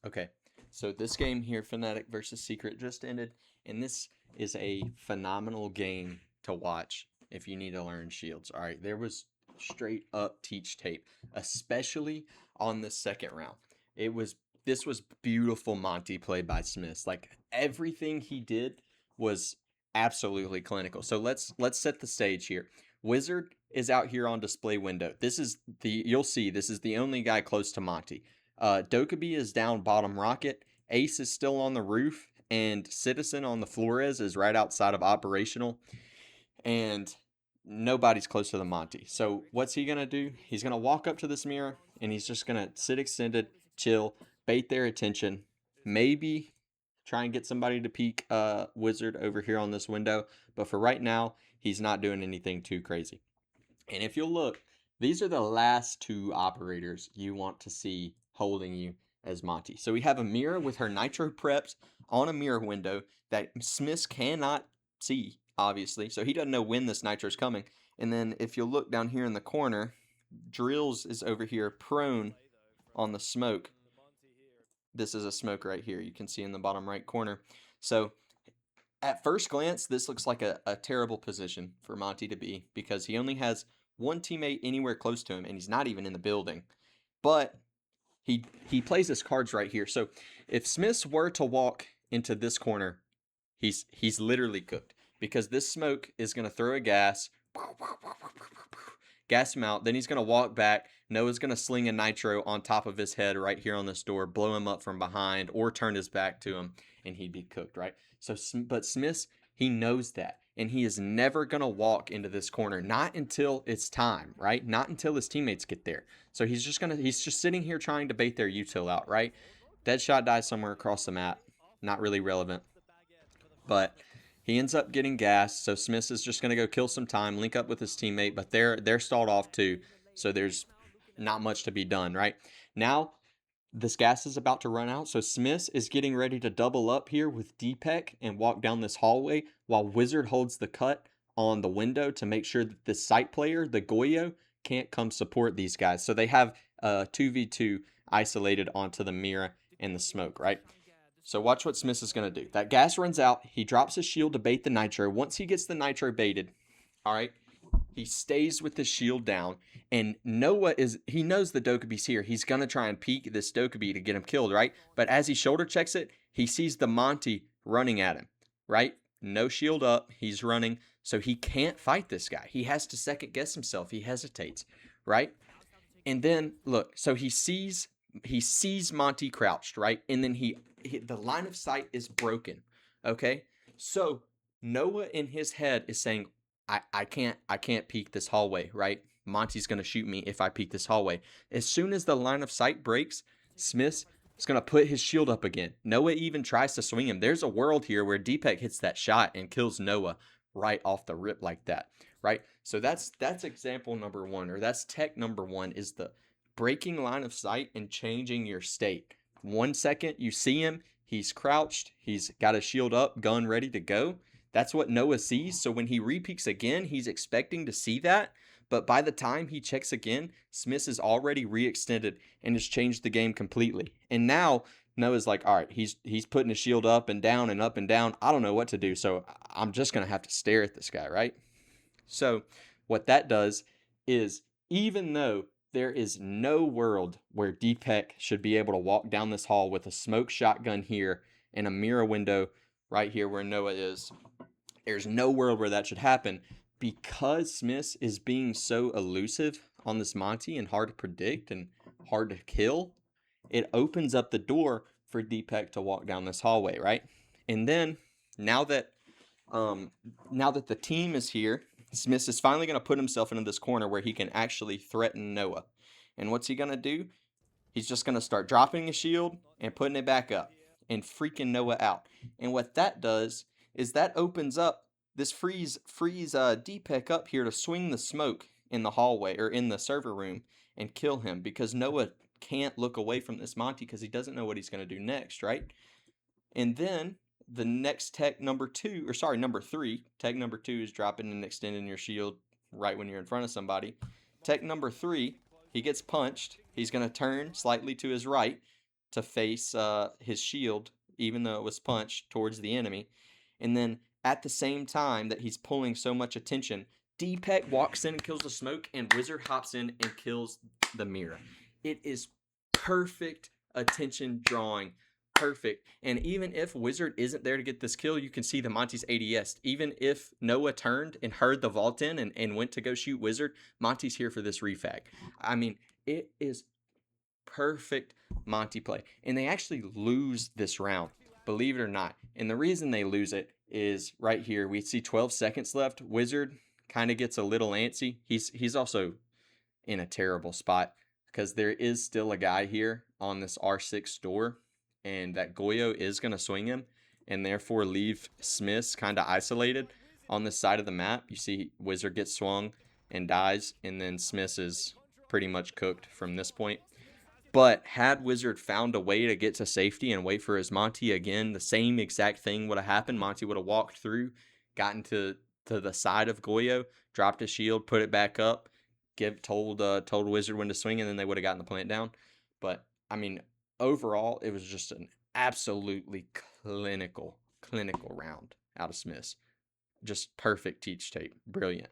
Okay, so this game here, Fanatic versus Secret, just ended, and this is a phenomenal game to watch if you need to learn shields. All right, there was straight up teach tape, especially on the second round. It was this was beautiful Monty play by Smith. Like everything he did was absolutely clinical. So let's set the stage here. Wizard is out here on display window. This is the you'll see this is the only guy close to Monty. Dokkaebi is down bottom rocket. Ace is still on the roof, and Citizen on the Flores is right outside of operational. And nobody's close to the Monty. So what's he gonna do? He's gonna walk up to this mirror and he's just gonna sit extended, chill, bait their attention. Maybe try and get somebody to peek Wizard over here on this window. But for right now, he's not doing anything too crazy. And if you'll look, these are the last two operators you want to see holding you as Monty. So we have a mirror with her nitro preps on a mirror window that Smith cannot see, obviously. So he doesn't know when this nitro is coming. And then if you look down here in the corner, Drills is over here prone on the smoke. This is a smoke right here. You can see in the bottom right corner. So at first glance, this looks like a terrible position for Monty to be because he only has one teammate anywhere close to him and he's not even in the building. But he plays his cards right here. So if Smith were to walk into this corner, he's literally cooked because this smoke is going to throw a gas him out. Then he's going to walk back. Noah's going to sling a nitro on top of his head right here on this door, blow him up from behind, or turn his back to him, and he'd be cooked, right? So, but Smith, he knows that, and he is never going to walk into this corner, not until it's time, right? Not until his teammates get there. So he's just sitting here trying to bait their util out, right? Dead shot dies somewhere across the map. Not really relevant. But he ends up getting gas, so Smith is just going to go kill some time, link up with his teammate, but they're stalled off too, so there's not much to be done, right? Now, this gas is about to run out, so Smith is getting ready to double up here with Deepak and walk down this hallway while Wizard holds the cut on the window to make sure that the site player, the Goyo, can't come support these guys. So they have 2v2 isolated onto the mirror and the smoke, right? So watch what Smith is going to do. That gas runs out. He drops his shield to bait the nitro. Once he gets the nitro baited, all right, he stays with his shield down. And he knows the Dokkaebi's here. He's going to try and peek this Dokkaebi to get him killed, right? But as he shoulder checks it, he sees the Monty running at him, right? No shield up. He's running. So he can't fight this guy. He has to second guess himself. He hesitates, right? And then, look, so he sees Monty crouched, right? And then the line of sight is broken. Okay? So Noah in his head is saying, I can't peek this hallway, right? Monty's gonna shoot me if I peek this hallway. As soon as the line of sight breaks, Smith is gonna put his shield up again. Noah even tries to swing him. There's a world here where Deepak hits that shot and kills Noah right off the rip like that, right? So that's example number one, or that's tech number one, is the breaking line of sight and changing your state. 1 second you see him, he's crouched, he's got a shield up, gun ready to go. That's what Noah sees. So when he repeaks again, he's expecting to see that. But by the time he checks again, Smith is already re-extended and has changed the game completely. And now Noah's like, all right, he's putting his shield up and down and up and down. I don't know what to do, so I'm just going to have to stare at this guy, right? So what that does is, even though there is no world where Deepak should be able to walk down this hall with a smoke shotgun here and a mirror window right here where Noah is, there's no world where that should happen. Because Smith is being so elusive on this Monty and hard to predict and hard to kill, it opens up the door for Deepak to walk down this hallway, right? And then now that the team is here, Smith is finally going to put himself into this corner where he can actually threaten Noah. And what's he going to do? He's just going to start dropping his shield and putting it back up and freaking Noah out. And what that does is that opens up this frees Deepak up here to swing the smoke in the hallway or in the server room and kill him, because Noah can't look away from this Monty because he doesn't know what he's going to do next, right? And then the next tech number three, tech number two is dropping and extending your shield right when you're in front of somebody. Tech number three, he gets punched. He's going to turn slightly to his right. to face his shield, even though it was punched towards the enemy. And then at the same time that he's pulling so much attention, Deepak walks in and kills the smoke, and Wizard hops in and kills the mirror. It is perfect attention drawing. Perfect. And even if Wizard isn't there to get this kill, you can see the Monty's ADS. Even if Noah turned and heard the vault in and went to go shoot Wizard, Monty's here for this refag. I mean, it is perfect Monty play. And they actually lose this round, believe it or not. And the reason they lose it is right here. We see 12 seconds left. Wizard kind of gets a little antsy. He's also in a terrible spot because there is still a guy here on this R6 door, and that Goyo is going to swing him and therefore leave Smiths kind of isolated on this side of the map. You see Wizard gets swung and dies, and then Smiths is pretty much cooked from this point. But had Wizard found a way to get to safety and wait for his Monty again, the same exact thing would have happened. Monty would have walked through, gotten to the side of Goyo, dropped his shield, put it back up, told Wizard when to swing, and then they would have gotten the plant down. But I mean, overall, it was just an absolutely clinical round out of Smiths. Just perfect teach tape, brilliant.